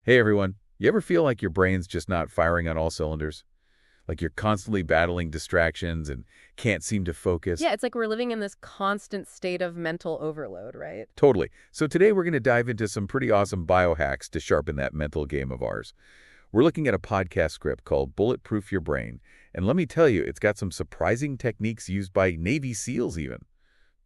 Hey everyone, you ever feel like your brain's just not firing on all cylinders? Like you're constantly battling distractions and can't seem to focus? Yeah, it's like we're living in this constant state of mental overload, right? Totally. So today we're going to dive into some pretty awesome biohacks to sharpen that mental game of ours. We're looking at a podcast script called Bulletproof Your Brain. And let me tell you, it's got some surprising techniques used by Navy SEALs even.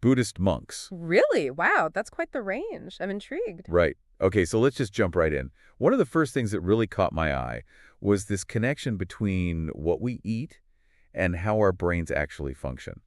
Buddhist monks. Really? Wow, that's quite the range. I'm intrigued. Right. Okay, so let's just jump right in. One of the first things that really caught my eye was this connection between what we eat and how our brains actually function.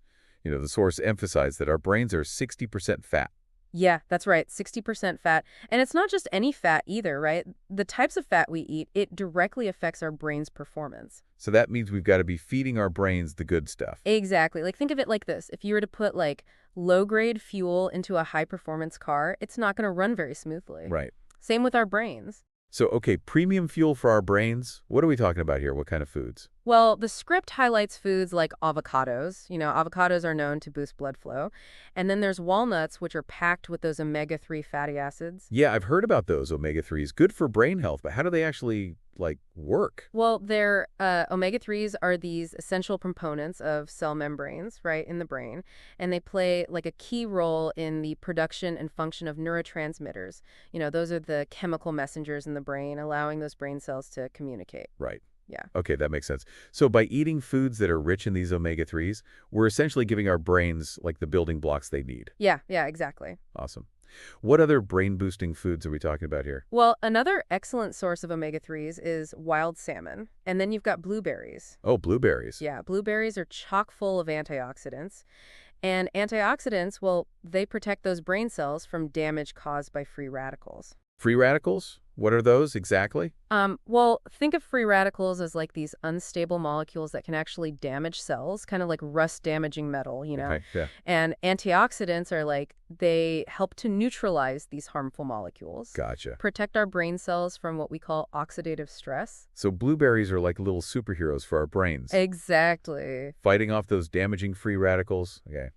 The source emphasized that our brains are 60% fat. Yeah, that's right. 60% fat. And it's not just any fat either, right? The types of fat we eat, it directly affects our brain's performance. So that means we've got to be feeding our brains the good stuff. Exactly. Like think of it like this. If you were to put like low-grade fuel into a high-performance car, it's not going to run very smoothly. Right. Same with our brains. So, okay, premium fuel for our brains. What are we talking about here? What kind of foods? Well, the script highlights foods like avocados. Avocados are known to boost blood flow. And then there's walnuts, which are packed with those omega-3 fatty acids. Yeah, I've heard about those omega-3s. Good for brain health, but how do they actually, work? Well, their omega-3s are these essential components of cell membranes, right, in the brain. And they play like a key role in the production and function of neurotransmitters. Those are the chemical messengers in the brain, allowing those brain cells to communicate. Right. Yeah. Okay, that makes sense. So by eating foods that are rich in these omega-3s, we're essentially giving our brains, the building blocks they need. Yeah, exactly. Awesome. What other brain-boosting foods are we talking about here? Well, another excellent source of omega-3s is wild salmon. And then you've got blueberries. Oh, blueberries. Yeah, blueberries are chock full of antioxidants. And antioxidants, well, they protect those brain cells from damage caused by free radicals. Free radicals? What are those exactly? Well, think of free radicals as like these unstable molecules that can actually damage cells, kind of like rust-damaging metal. Okay, yeah. And antioxidants are like, they help to neutralize these harmful molecules. Gotcha. Protect our brain cells from what we call oxidative stress. So blueberries are like little superheroes for our brains. Exactly. Fighting off those damaging free radicals. Okay.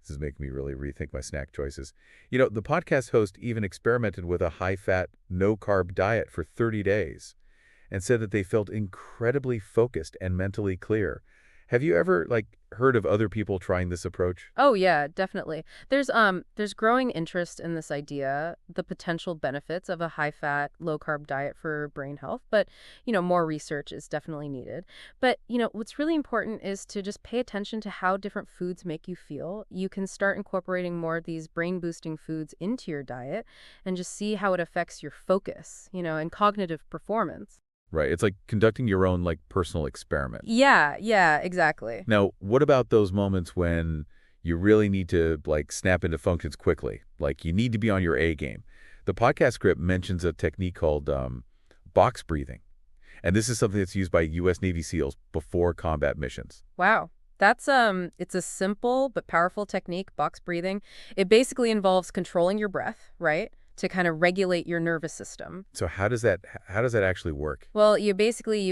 This is making me really rethink my snack choices. The podcast host even experimented with a high-fat, no-carb diet for 30 days and said that they felt incredibly focused and mentally clear. Have you ever, heard of other people trying this approach? Oh yeah, definitely. There's growing interest in this idea, the potential benefits of a high-fat, low-carb diet for brain health, but more research is definitely needed. But what's really important is to just pay attention to how different foods make you feel. You can start incorporating more of these brain-boosting foods into your diet and just see how it affects your focus, and cognitive performance. Right. It's like conducting your own, personal experiment. Yeah, exactly. Now, what about those moments when you really need to, snap into functions quickly? You need to be on your A game. The podcast script mentions a technique called box breathing. And this is something that's used by U.S. Navy SEALs before combat missions. Wow. That's it's a simple but powerful technique, box breathing. It basically involves controlling your breath, right? To kind of regulate your nervous system. So how does that actually work? Well, you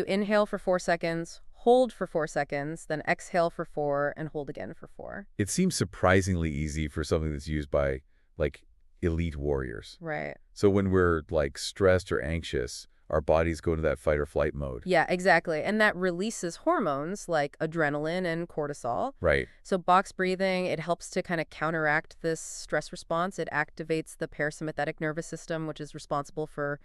inhale for 4 seconds, hold for 4 seconds, then exhale for 4 and hold again for 4. It seems surprisingly easy for something that's used by elite warriors. Right. So when we're stressed or anxious, our bodies go into that fight or flight mode. Yeah, exactly. And that releases hormones like adrenaline and cortisol. Right. So box breathing, it helps to kind of counteract this stress response. It activates the parasympathetic nervous system, which is responsible for,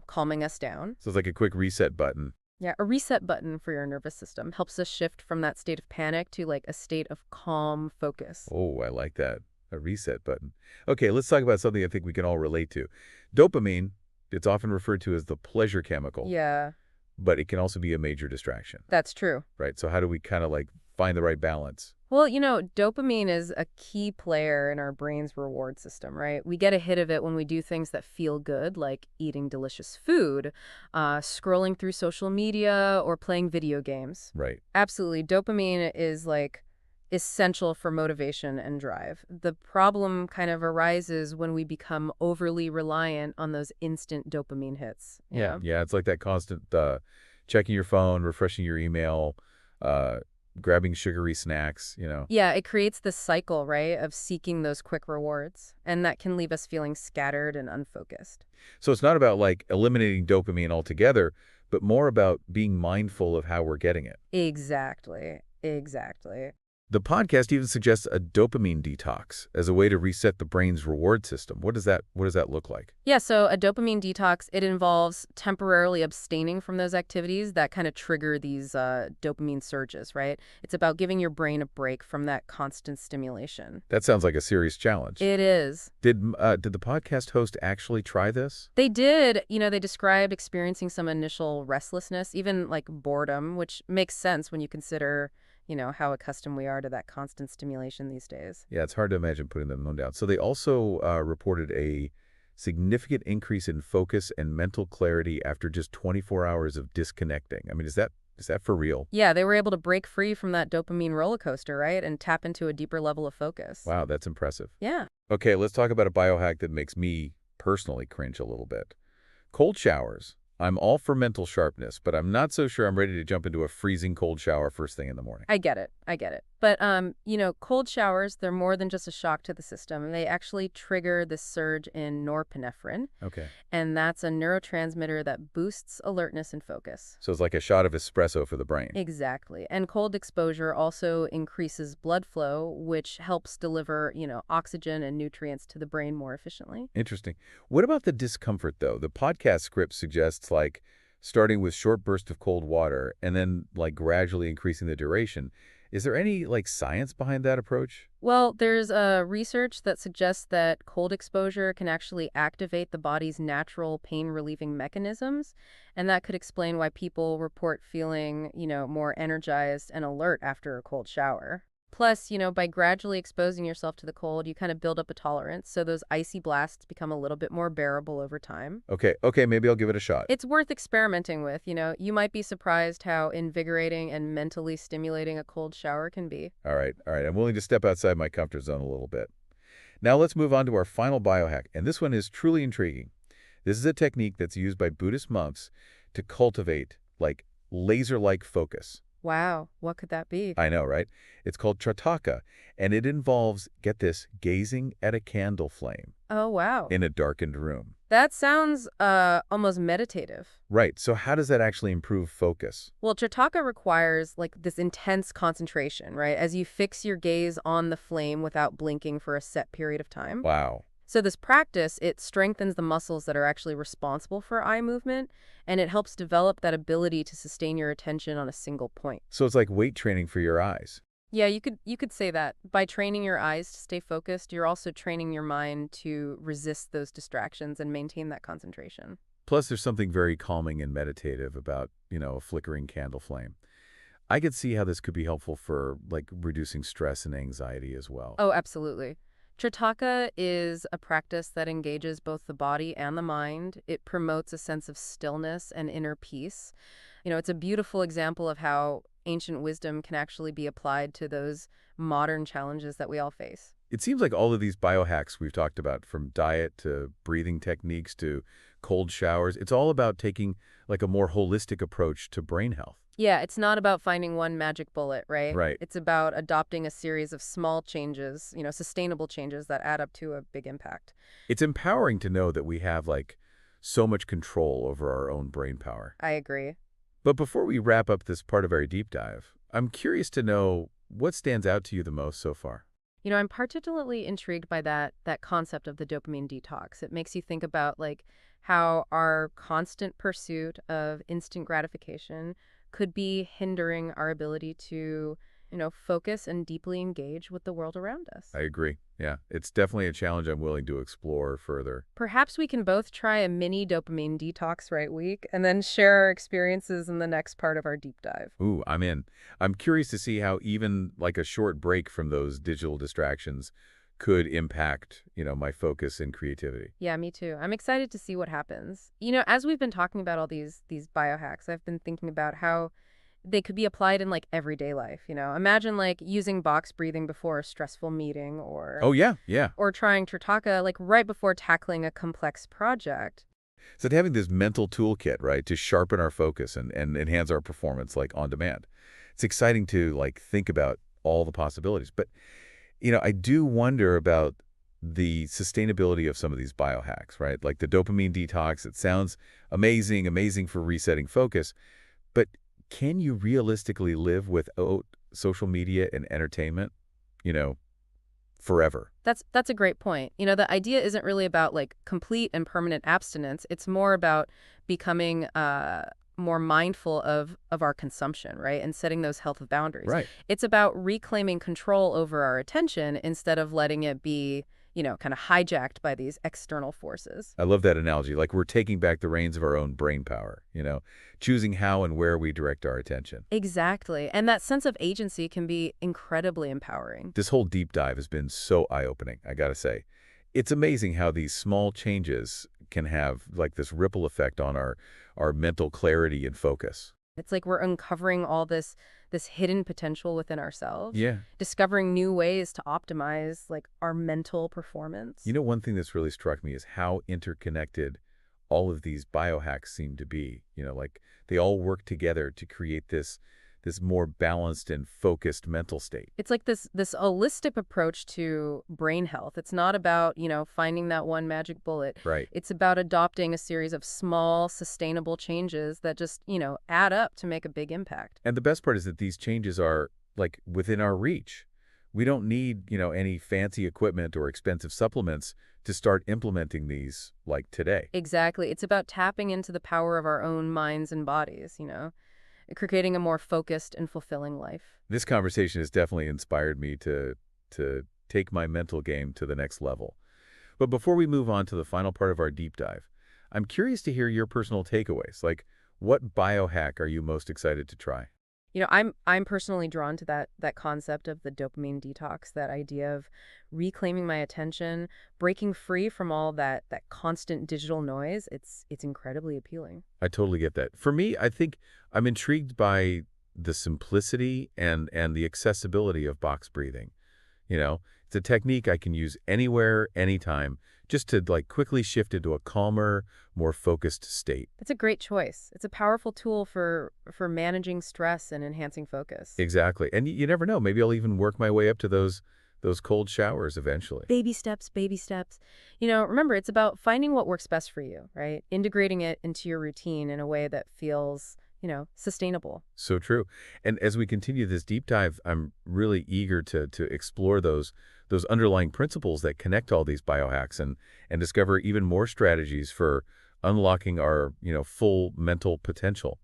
calming us down. So it's like a quick reset button. Yeah, a reset button for your nervous system helps us shift from that state of panic to a state of calm focus. Oh, I like that. A reset button. Okay, let's talk about something I think we can all relate to. Dopamine. It's often referred to as the pleasure chemical. Yeah. But it can also be a major distraction. That's true. Right. So how do we kind of find the right balance? Well, dopamine is a key player in our brain's reward system, right? We get a hit of it when we do things that feel good, like eating delicious food, scrolling through social media, or playing video games. Right. Absolutely. Dopamine is essential for motivation and drive. The problem kind of arises when we become overly reliant on those instant dopamine hits. Yeah. Yeah, it's like that constant checking your phone, refreshing your email, grabbing sugary snacks. Yeah, it creates this cycle, right, of seeking those quick rewards, and that can leave us feeling scattered and unfocused. So it's not about like eliminating dopamine altogether, but more about being mindful of how we're getting it. Exactly. Exactly. The podcast even suggests a dopamine detox as a way to reset the brain's reward system. What does that look like? Yeah, so a dopamine detox, it involves temporarily abstaining from those activities that kind of trigger these dopamine surges, right? It's about giving your brain a break from that constant stimulation. That sounds like a serious challenge. It is. Did the podcast host actually try this? They did, they described experiencing some initial restlessness, even like boredom, which makes sense when you consider, how accustomed we are to that constant stimulation these days. Yeah, it's hard to imagine putting them down. So they also reported a significant increase in focus and mental clarity after just 24 hours of disconnecting. I mean, is that for real? Yeah, they were able to break free from that dopamine roller coaster, right? And tap into a deeper level of focus. Wow, that's impressive. Yeah. Okay, let's talk about a biohack that makes me personally cringe a little bit. Cold showers. I'm all for mental sharpness, but I'm not so sure I'm ready to jump into a freezing cold shower first thing in the morning. I get it. I get it. But, cold showers, they're more than just a shock to the system. They actually trigger this surge in norepinephrine, Okay. and that's a neurotransmitter that boosts alertness and focus. So it's like a shot of espresso for the brain. Exactly. And cold exposure also increases blood flow, which helps deliver, oxygen and nutrients to the brain more efficiently. Interesting. What about the discomfort, though? The podcast script suggests, like, starting with short bursts of cold water and then, like, gradually increasing the duration. Is there any, like, science behind that approach? Well, there's research that suggests that cold exposure can actually activate the body's natural pain-relieving mechanisms, and that could explain why people report feeling, more energized and alert after a cold shower. Plus, by gradually exposing yourself to the cold, you kind of build up a tolerance, so those icy blasts become a little bit more bearable over time. Okay, maybe I'll give it a shot. It's worth experimenting with, you might be surprised how invigorating and mentally stimulating a cold shower can be. All right. I'm willing to step outside my comfort zone a little bit. Now let's move on to our final biohack, and this one is truly intriguing. This is a technique that's used by Buddhist monks to cultivate, like, laser-like focus. Wow, what could that be? I know, right? It's called trataka, and it involves, get this, gazing at a candle flame Oh, wow. in a darkened room. That sounds almost meditative. Right, so how does that actually improve focus? Well, Chautauqua requires like this intense concentration, right? As you fix your gaze on the flame without blinking for a set period of time. Wow. So this practice, it strengthens the muscles that are actually responsible for eye movement, and it helps develop that ability to sustain your attention on a single point. So it's like weight training for your eyes. Yeah, you could say that. By training your eyes to stay focused, you're also training your mind to resist those distractions and maintain that concentration. Plus, there's something very calming and meditative about, a flickering candle flame. I could see how this could be helpful for, like, reducing stress and anxiety as well. Oh, absolutely. Tritaka is a practice that engages both the body and the mind. It promotes a sense of stillness and inner peace. It's a beautiful example of how ancient wisdom can actually be applied to those modern challenges that we all face. It seems like all of these biohacks we've talked about, from diet to breathing techniques to cold showers, it's all about taking, like, a more holistic approach to brain health. Yeah, it's not about finding one magic bullet, right? Right. It's about adopting a series of small changes, sustainable changes that add up to a big impact. It's empowering to know that we have, like, so much control over our own brain power. I agree. But before we wrap up this part of our deep dive, I'm curious to know what stands out to you the most so far. I'm particularly intrigued by that concept of the dopamine detox. It makes you think about like how our constant pursuit of instant gratification could be hindering our ability to, focus and deeply engage with the world around us. I agree. Yeah, it's definitely a challenge I'm willing to explore further. Perhaps we can both try a mini dopamine detox week and then share our experiences in the next part of our deep dive. Ooh, I'm in. I'm curious to see how even, like, a short break from those digital distractions could impact, my focus and creativity. Yeah, me too. I'm excited to see what happens. As we've been talking about all these biohacks, I've been thinking about how they could be applied in like everyday life. Imagine like using box breathing before a stressful meeting Oh, yeah. or trying Tritaka like right before tackling a complex project. So having this mental toolkit, right, to sharpen our focus and enhance our performance, like, on demand. It's exciting to like think about all the possibilities. But, I do wonder about the sustainability of some of these biohacks, right? Like the dopamine detox, it sounds amazing, amazing for resetting focus. But can you realistically live without social media and entertainment, you know, forever? That's a great point. The idea isn't really about like complete and permanent abstinence. It's more about becoming more mindful of our consumption, right? And setting those health boundaries. Right. It's about reclaiming control over our attention instead of letting it be, kind of hijacked by these external forces. I love that analogy. Like we're taking back the reins of our own brain power, choosing how and where we direct our attention. Exactly. And that sense of agency can be incredibly empowering. This whole deep dive has been so eye-opening, I gotta say. It's amazing how these small changes can have like this ripple effect on our mental clarity and focus. It's like we're uncovering all this hidden potential within ourselves, Yeah. discovering new ways to optimize like our mental performance. One thing that's really struck me is how interconnected all of these biohacks seem to be. Like they all work together to create this more balanced and focused mental state. It's like this holistic approach to brain health. It's not about, finding that one magic bullet. Right. It's about adopting a series of small, sustainable changes that just, add up to make a big impact. And the best part is that these changes are like within our reach. We don't need, any fancy equipment or expensive supplements to start implementing these like today. Exactly. It's about tapping into the power of our own minds and bodies, creating a more focused and fulfilling life. This conversation has definitely inspired me to take my mental game to the next level. But before we move on to the final part of our deep dive, I'm curious to hear your personal takeaways. Like, what biohack are you most excited to try? I'm personally drawn to that concept of the dopamine detox, that idea of reclaiming my attention, breaking free from all that constant digital noise. It's incredibly appealing. I totally get that. For me, I think I'm intrigued by the simplicity and the accessibility of box breathing. It's a technique I can use anywhere, anytime, just to like quickly shift into a calmer, more focused state. That's a great choice. It's a powerful tool for managing stress and enhancing focus. Exactly. And you never know, maybe I'll even work my way up to those cold showers eventually. Baby steps, baby steps. Remember, it's about finding what works best for you, right? Integrating it into your routine in a way that feels, sustainable. So true. And as we continue this deep dive, I'm really eager to explore those underlying principles that connect all these biohacks and discover even more strategies for unlocking our, full mental potential.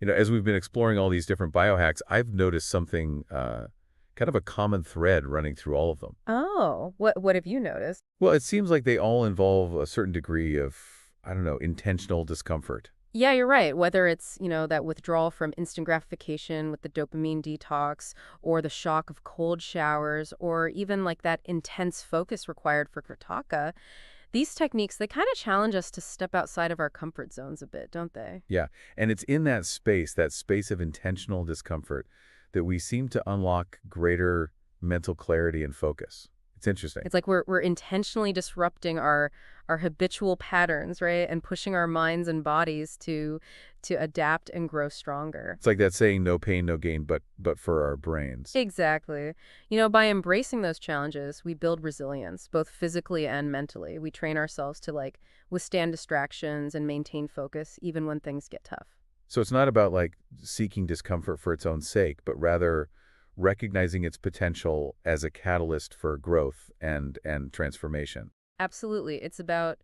As we've been exploring all these different biohacks, I've noticed something kind of a common thread running through all of them. Oh, what have you noticed? Well, it seems like they all involve a certain degree of, I don't know, intentional discomfort. Yeah, you're right. Whether it's, that withdrawal from instant gratification with the dopamine detox, or the shock of cold showers, or even like that intense focus required for Krataka, these techniques, they kind of challenge us to step outside of our comfort zones a bit, don't they? Yeah, and it's in that space of intentional discomfort, that we seem to unlock greater mental clarity and focus. It's interesting. It's like we're intentionally disrupting our habitual patterns, right? And pushing our minds and bodies to adapt and grow stronger. It's like that saying, no pain, no gain, but for our brains. Exactly. By embracing those challenges, we build resilience, both physically and mentally. We train ourselves to like withstand distractions and maintain focus even when things get tough. So it's not about like seeking discomfort for its own sake, but rather recognizing its potential as a catalyst for growth and transformation. Absolutely. It's about,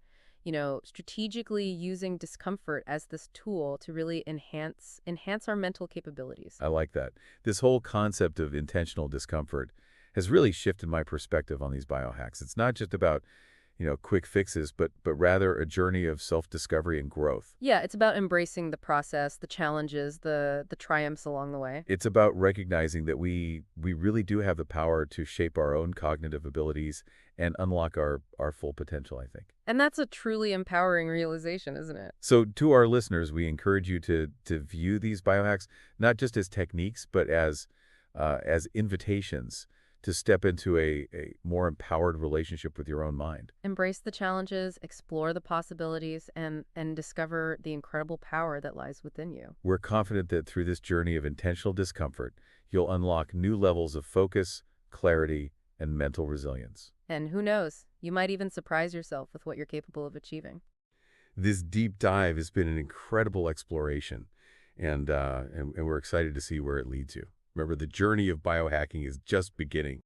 strategically using discomfort as this tool to really enhance our mental capabilities. I like that. This whole concept of intentional discomfort has really shifted my perspective on these biohacks. It's not just about, quick fixes, but rather a journey of self-discovery and growth. Yeah, it's about embracing the process, the challenges, the triumphs along the way. It's about recognizing that we really do have the power to shape our own cognitive abilities and unlock our full potential, I think. And that's a truly empowering realization, isn't it? So to our listeners, we encourage you to view these biohacks not just as techniques, but as invitations to step into a more empowered relationship with your own mind. Embrace the challenges, explore the possibilities, and discover the incredible power that lies within you. We're confident that through this journey of intentional discomfort, you'll unlock new levels of focus, clarity, and mental resilience. And who knows, you might even surprise yourself with what you're capable of achieving. This deep dive has been an incredible exploration, and we're excited to see where it leads you. Remember, the journey of biohacking is just beginning.